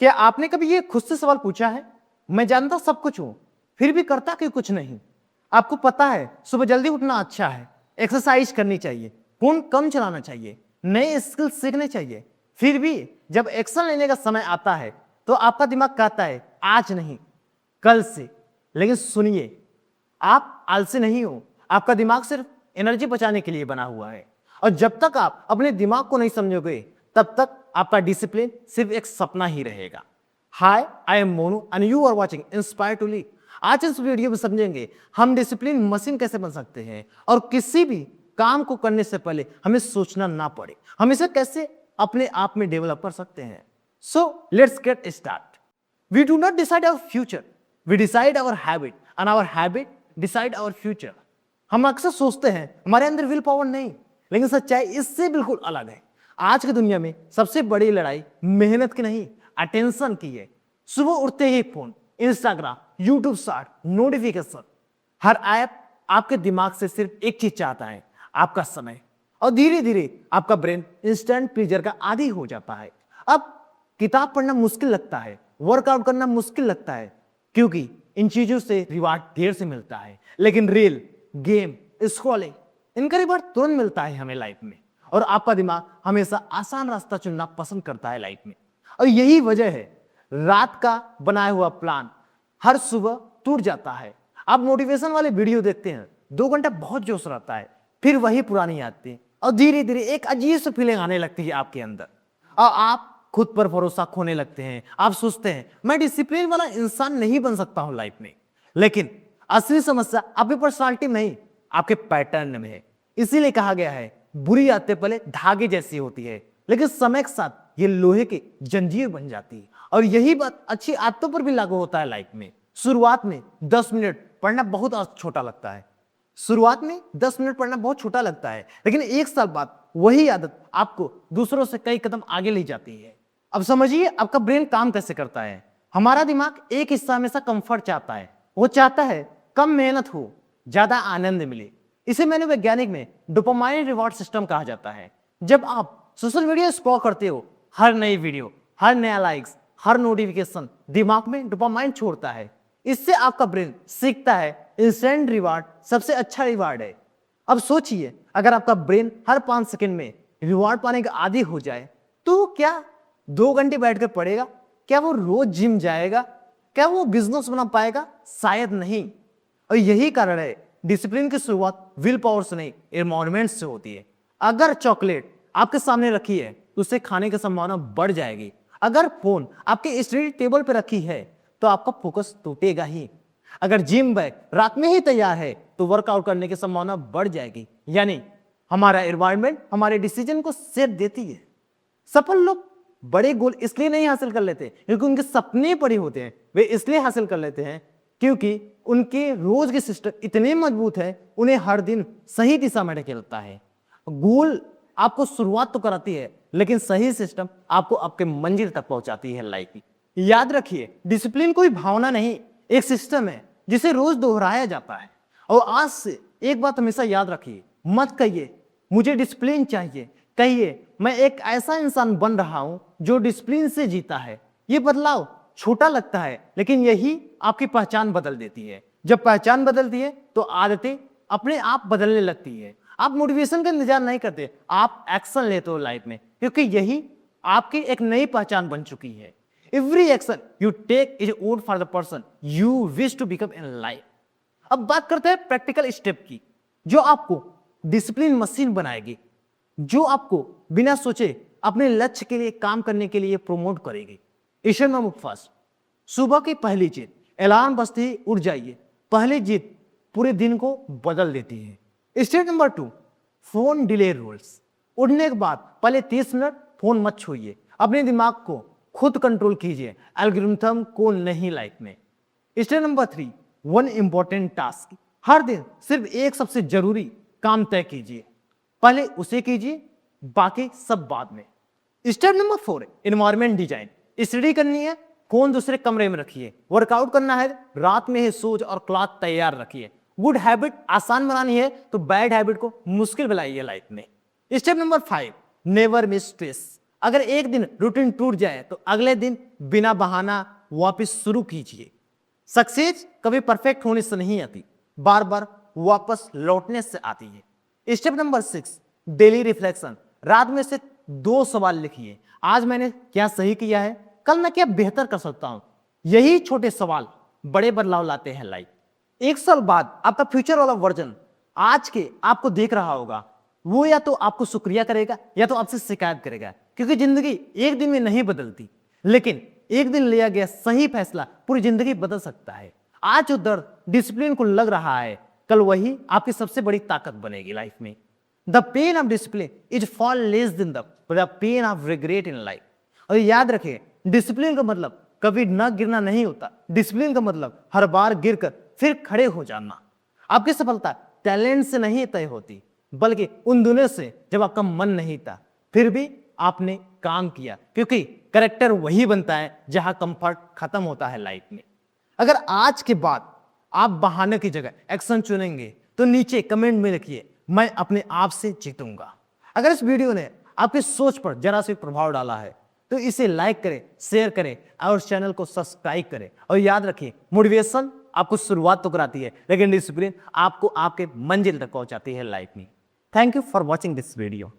क्या आपने कभी ये खुद से सवाल पूछा है, मैं जानता सब कुछ हूं फिर भी करता क्यों कुछ नहीं? आपको पता है सुबह जल्दी उठना अच्छा है, एक्सरसाइज करनी चाहिए, फोन कम चलाना चाहिए, नए स्किल सीखने चाहिए, फिर भी जब एक्शन लेने का समय आता है तो आपका दिमाग कहता है आज नहीं, कल से। लेकिन सुनिए, आप आलसी नहीं हो, आपका दिमाग सिर्फ एनर्जी बचाने के लिए बना हुआ है। और जब तक आप अपने दिमाग को नहीं समझोगे तब तक आपका डिसिप्लिन सिर्फ एक सपना ही रहेगा। Hi, I am Monu and you are watching inspire to lead. आज इस वीडियो में समझेंगे हम डिसिप्लिन मशीन कैसे बन सकते हैं और किसी भी काम को करने से पहले हमें सोचना ना पड़े, हम इसे कैसे अपने आप में डेवलप कर सकते हैं। So let's get start. We do not decide our future, we decide our habit and our habit decide our future. हम अक्सर सोचते हैं हमारे अंदर विल पावर नहीं, लेकिन सच्चाई इससे बिल्कुल अलग है। आज की दुनिया में सबसे बड़ी लड़ाई मेहनत की नहीं, अटेंशन की है। सुबह उठते ही phone, Instagram, YouTube short, notification, हर ऐप आपके दिमाग से सिर्फ एक चीज चाहता है, आपका समय। और धीरे धीरे आपका ब्रेन इंस्टेंट प्लेजर का आदी हो जाता है। अब किताब पढ़ना मुश्किल लगता है, वर्कआउट करना मुश्किल लगता है, क्योंकि इन चीजों से रिवार्ड देर से मिलता है। लेकिन रील, गेम, स्क्रॉलिंग, इनका रिवार्ड तुरंत मिलता है हमें लाइफ में। और आपका दिमाग हमेशा आसान रास्ता चुनना पसंद करता है लाइफ में। और यही वजह है रात का बनाया हुआ प्लान हर सुबह टूट जाता है। आप मोटिवेशन वाले वीडियो देखते हैं, 2 घंटा बहुत जोश रहता है, फिर वही पुरानी आती और धीरे धीरे एक अजीब सी फीलिंग आने लगती है आपके अंदर और आप खुद पर भरोसा खोने लगते हैं। आप सोचते हैं मैं डिसिप्लिन वाला इंसान नहीं बन सकता हूं लाइफ में। लेकिन असली समस्या आपकी पर्सनालिटी में नहीं, आपके पैटर्न में है। इसीलिए कहा गया है बुरी आदतें पहले धागे जैसी होती है, लेकिन समय के साथ ये लोहे की जंजीर बन जाती है। और यही बात अच्छी आदतों पर भी लागू होता है लाइफ में। शुरुआत में 10 मिनट पढ़ना बहुत छोटा लगता है, शुरुआत में 10 मिनट पढ़ना बहुत छोटा लगता है, लेकिन 1 साल बाद वही आदत आपको दूसरों से कई कदम आगे ले जाती है। अब समझिए आपका ब्रेन काम कैसे करता है। हमारा दिमाग एक हिस्सा हमेशा कंफर्ट चाहता है, वो चाहता है कम मेहनत हो, ज्यादा आनंद मिले। इसे मनोवैज्ञानिक में डोपामाइन रिवॉर्ड सिस्टम कहा जाता है। जब आप सोशल मीडिया स्क्रॉल करते हो, हर नई वीडियो, हर नया लाइक्स, हर नोटिफिकेशन दिमाग में डोपामाइन छोड़ता है। इससे आपका ब्रेन सीखता है इंस्टेंट रिवार्ड सबसे अच्छा रिवार्ड है। अब सोचिए अगर आपका ब्रेन हर 5 सेकंड में रिवार्ड पाने का आदी हो जाए तो क्या 2 घंटे बैठकर पढ़ेगा? क्या वो रोज जिम जाएगा? क्या वो बिजनेस बना पाएगा? शायद नहीं। और यही कारण है डिसिप्लिन की शुरुआत विल पावर से नहीं, एनवायरनमेंट से होती है। अगर चॉकलेट आपके सामने रखी है तो उसे खाने की संभावना बढ़ जाएगी। अगर फोन आपके स्टडी टेबल पर रखी है तो आपका फोकस टूटेगा ही। अगर जिम बैग रात में ही तैयार है तो वर्कआउट करने की संभावना बढ़ जाएगी। यानी हमारा एनवायरनमेंट हमारे डिसीजन को सेट देती है। सफल लोग बड़े गोल इसलिए नहीं हासिल कर लेते क्योंकि उनके सपने बड़े होते हैं, वे इसलिए हासिल कर लेते हैं क्योंकि उनके रोज के सिस्टम इतने मजबूत है, उन्हें हर दिन सही दिशा में ढकेलता है। गोल आपको शुरुआत तो कराती है, लेकिन सही सिस्टम आपको आपके मंजिल तक पहुंचाती है लाइफ की। याद रखिए डिसिप्लिन कोई भावना नहीं, एक सिस्टम है जिसे रोज दोहराया जाता है। और आज से एक बात हमेशा याद रखिए, मत कहिए मुझे डिसिप्लिन चाहिए, कहिए मैं एक ऐसा इंसान बन रहा हूं जो डिसिप्लिन से जीता है। यह बदलाव छोटा लगता है, लेकिन यही आपकी पहचान बदल देती है। जब पहचान बदलती है तो आदतें अपने आप बदलने लगती है। आप मोटिवेशन का इंतजार नहीं करते, आप एक्शन लेते हो लाइफ में, क्योंकि यही आपकी एक नई पहचान बन चुकी है। Every action you take is vote for the person you wish to become in life. अब बात करते हैं प्रैक्टिकल स्टेप की, जो आपको डिसिप्लिन मशीन बनाएगी, जो आपको बिना सोचे अपने लक्ष्य के लिए काम करने के लिए प्रमोट करेगी। स्टेप नंबर फर्स्ट, सुबह की पहली जीत। अलार्म बजते ही उठ जाइए, पहली जीत पूरे दिन को बदल देती है। Step number 2, phone delay rules. उठने के बाद पहले 30 मिनट फोन मत छूइए, अपने दिमाग को खुद कंट्रोल कीजिए, एल्गोरिथम को नहीं लाइफ में। Step number 3, one important task. हर दिन सिर्फ एक सबसे जरूरी काम तय कीजिए, पहले उसे कीजिए, बाकी सब बाद में। Step number 4, environment design. Study करनी है, फोन दूसरे कमरे में रखिए। वर्कआउट करना है, रात में ही शूज और क्लॉथ तैयार रखिए। गुड हैबिट आसान बनानी है तो बैड हैबिट को मुश्किल बनाइए लाइफ में। Step number 5, never miss stress. अगर एक दिन रूटीन टूट जाए तो अगले दिन बिना बहाना वापस शुरू कीजिए। सक्सेस कभी परफेक्ट होने से नहीं आती, बार बार वापस लौटने से आती है। Step number 6, daily reflection. रात में से 2 सवाल लिखिए। आज मैंने क्या सही किया है, कल मैं क्या बेहतर कर सकता हूं। यही छोटे सवाल बड़े बदलाव लाते हैं लाइफ। 1 साल बाद आपका फ्यूचर वाला वर्जन आज के आपको देख रहा होगा, वो या तो आपको शुक्रिया करेगा या तो आपसे शिकायत करेगा, क्योंकि जिंदगी एक दिन में नहीं बदलती, लेकिन एक दिन लिया गया सही फैसला पूरी जिंदगी बदल सकता है। आज जो दर्द डिसिप्लिन को लग रहा है, कल वही आपकी सबसे बड़ी ताकत बनेगी लाइफ में। The pain of discipline is for less than the pain of regret in life. और याद रखें, डिसिप्लिन का मतलब कभी न गिरना नहीं होता। डिसिप्लिन का मतलब हर बार गिरकर फिर खड़े हो जाना। आपकी सफलता टैलेंट से नहीं तय होती, बल्कि उन दिनों से जब आपका मन नहीं था, फिर भी आपने काम किया, क्योंकि कैरेक्टर वही बनता है जहां कंफर्ट खत्म होता है लाइफ में। अगर आज के बाद आप बहाने की जगह एक्शन चुनेंगे तो नीचे कमेंट में लिखिए, मैं अपने आप से जीतूंगा। अगर इस वीडियो ने आपकी सोच पर जरा सा प्रभाव डाला है तो इसे लाइक करें, शेयर करें और चैनल को सब्सक्राइब करें। और याद रखिए, मोटिवेशन आपको शुरुआत तो कराती है, लेकिन डिसिप्लिन आपको आपके मंजिल तक पहुंचाती है लाइफ में। Thank you for watching this video.